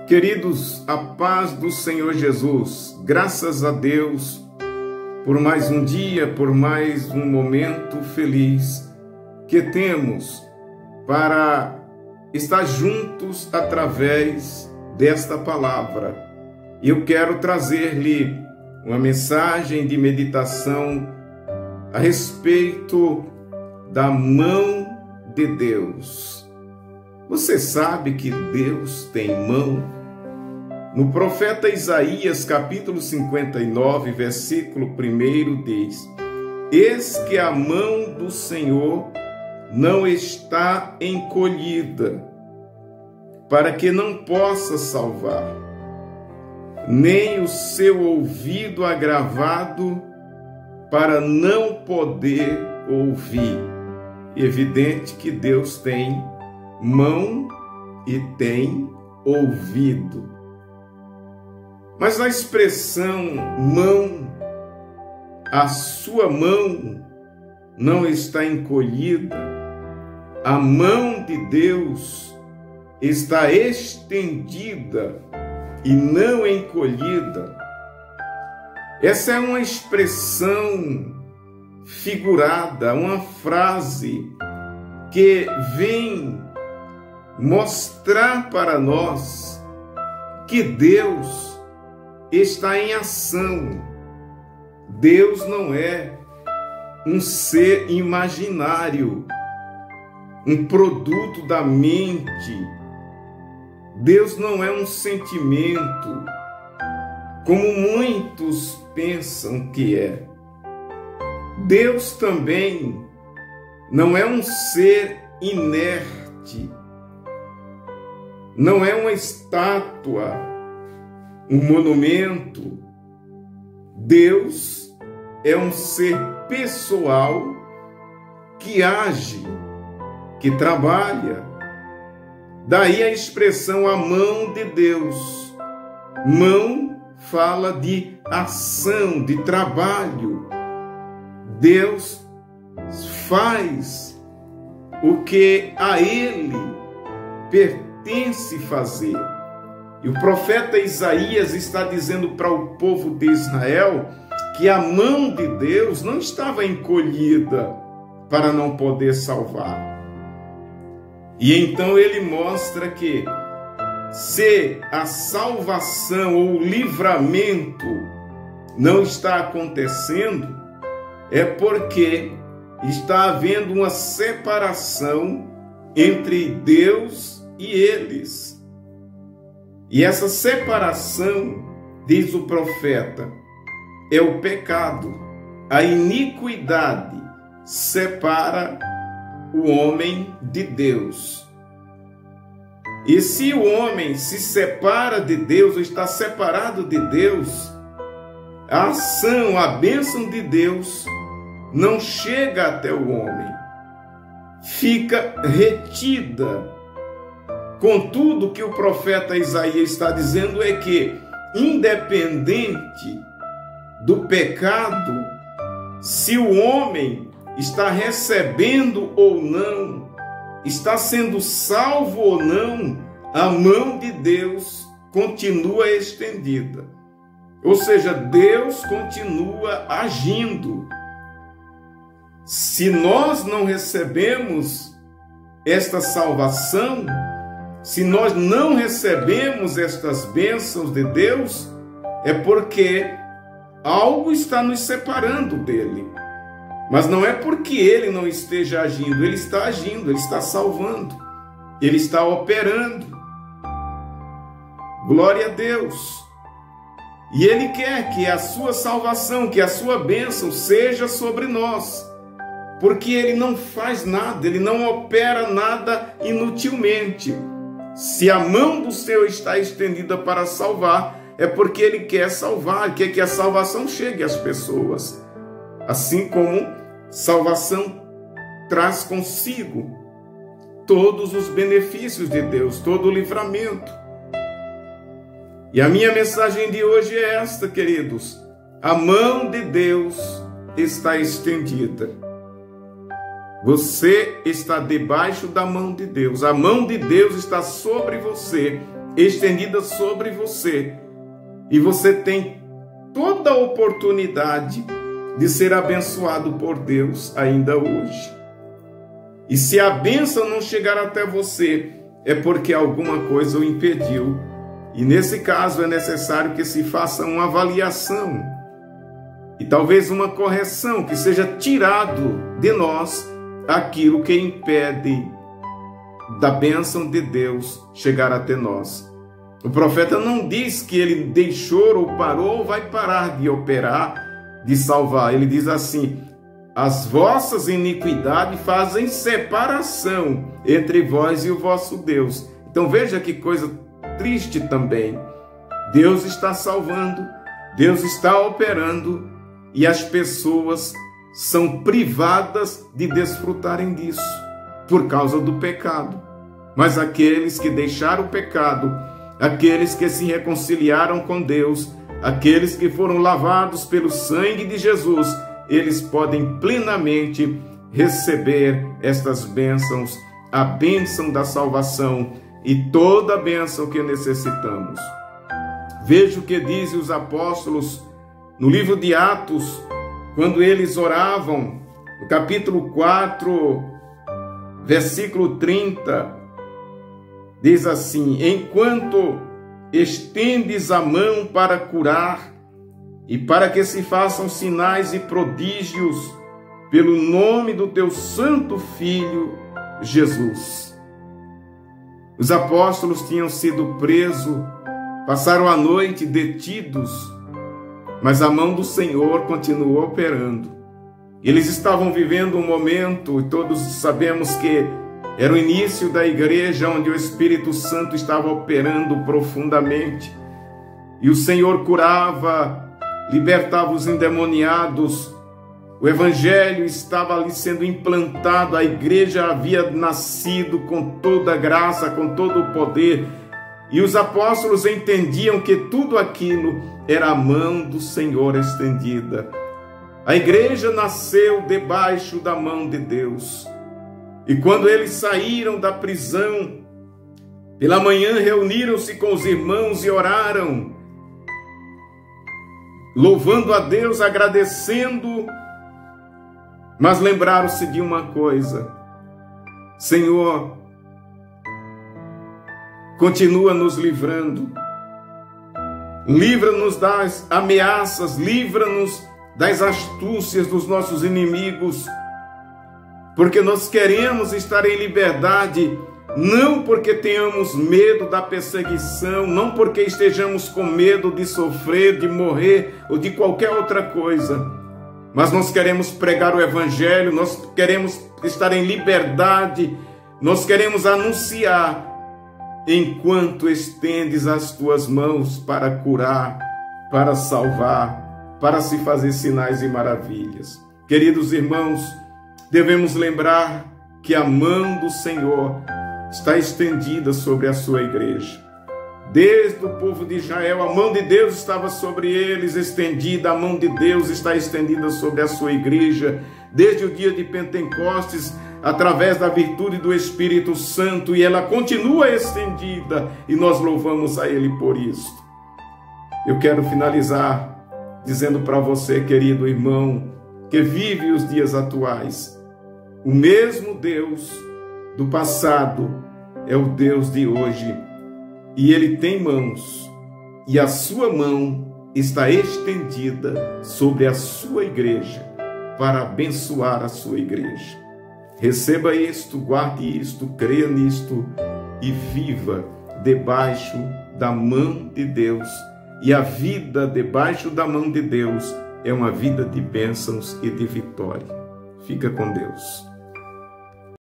Queridos, a paz do Senhor Jesus, graças a Deus por mais um dia, por mais um momento feliz que temos para estar juntos através desta palavra. Eu quero trazer-lhe uma mensagem de meditação a respeito da mão de Deus. Você sabe que Deus tem mão? No profeta Isaías, capítulo 59, versículo 1, diz: Eis que a mão do Senhor não está encolhida, para que não possa salvar, nem o seu ouvido agravado, para não poder ouvir. Evidente que Deus tem mão e tem ouvido. Mas a expressão mão, a sua mão não está encolhida, a mão de Deus está estendida e não encolhida. Essa é uma expressão figurada, uma frase que vem mostrar para nós que Deus está em ação. Deus não é um ser imaginário, um produto da mente. Deus não é um sentimento, como muitos pensam que é. Deus também não é um ser inerte, não é uma estátua, um monumento. Deus é um ser pessoal que age, que trabalha. Daí a expressão a mão de Deus. Mão fala de ação, de trabalho. Deus faz o que a Ele pertence fazer. E o profeta Isaías está dizendo para o povo de Israel que a mão de Deus não estava encolhida para não poder salvar. E então ele mostra que se a salvação ou o livramento não está acontecendo, é porque está havendo uma separação entre Deus e eles. E essa separação, diz o profeta, é o pecado. A iniquidade separa o homem de Deus. E se o homem se separa de Deus, ou está separado de Deus, a ação, a bênção de Deus não chega até o homem, fica retida. Contudo, o que o profeta Isaías está dizendo é que, independente do pecado, se o homem está recebendo ou não, está sendo salvo ou não, a mão de Deus continua estendida. Ou seja, Deus continua agindo. Se nós não recebemos esta salvação, se nós não recebemos estas bênçãos de Deus, é porque algo está nos separando dele. Mas não é porque ele não esteja agindo, ele está agindo, ele está salvando, ele está operando. Glória a Deus. E ele quer que a sua salvação, que a sua bênção seja sobre nós, porque ele não faz nada, ele não opera nada inutilmente. Se a mão do Senhor está estendida para salvar, é porque Ele quer salvar, quer que a salvação chegue às pessoas. Assim como salvação traz consigo todos os benefícios de Deus, todo o livramento. E a minha mensagem de hoje é esta, queridos. A mão de Deus está estendida. Você está debaixo da mão de Deus. A mão de Deus está sobre você. estendida sobre você. E você tem toda a oportunidade de ser abençoado por Deus ainda hoje. E se a bênção não chegar até você, é porque alguma coisa o impediu. E nesse caso é necessário que se faça uma avaliação e talvez uma correção, que seja tirado de nós aquilo que impede da bênção de Deus chegar até nós. O profeta não diz que ele deixou ou parou ou vai parar de operar, de salvar. Ele diz assim: as vossas iniquidades fazem separação entre vós e o vosso Deus. Então veja que coisa triste também. Deus está salvando, Deus está operando e as pessoas são privadas de desfrutarem disso por causa do pecado. Mas aqueles que deixaram o pecado, aqueles que se reconciliaram com Deus, aqueles que foram lavados pelo sangue de Jesus, eles podem plenamente receber estas bênçãos, a bênção da salvação e toda a bênção que necessitamos. Veja o que dizem os apóstolos no livro de Atos, quando eles oravam, no capítulo 4, versículo 30, diz assim: enquanto estendes a mão para curar e para que se façam sinais e prodígios pelo nome do teu santo Filho Jesus. Os apóstolos tinham sido presos, passaram a noite detidos, mas a mão do Senhor continuou operando. Eles estavam vivendo um momento, e todos sabemos que era o início da igreja, onde o Espírito Santo estava operando profundamente. E o Senhor curava, libertava os endemoniados. O Evangelho estava ali sendo implantado, a igreja havia nascido com toda a graça, com todo o poder. E os apóstolos entendiam que tudo aquilo era a mão do Senhor estendida. A igreja nasceu debaixo da mão de Deus. E quando eles saíram da prisão, pela manhã reuniram-se com os irmãos e oraram, louvando a Deus, agradecendo, mas lembraram-se de uma coisa: Senhor, continua nos livrando, livra-nos das ameaças, livra-nos das astúcias dos nossos inimigos, porque nós queremos estar em liberdade, não porque tenhamos medo da perseguição, não porque estejamos com medo de sofrer, de morrer ou de qualquer outra coisa, mas nós queremos pregar o Evangelho, nós queremos estar em liberdade, nós queremos anunciar, enquanto estendes as tuas mãos para curar, para salvar, para se fazer sinais e maravilhas. Queridos irmãos, devemos lembrar que a mão do Senhor está estendida sobre a sua igreja. Desde o povo de Israel, a mão de Deus estava sobre eles estendida, a mão de Deus está estendida sobre a sua igreja. Desde o dia de Pentecostes, através da virtude do Espírito Santo, e ela continua estendida, e nós louvamos a Ele por isso. Eu quero finalizar dizendo para você, querido irmão, que vive os dias atuais, o mesmo Deus do passado é o Deus de hoje, e Ele tem mãos, e a sua mão está estendida sobre a sua igreja, para abençoar a sua igreja. Receba isto, guarde isto, creia nisto e viva debaixo da mão de Deus. E a vida debaixo da mão de Deus é uma vida de bênçãos e de vitória. Fica com Deus.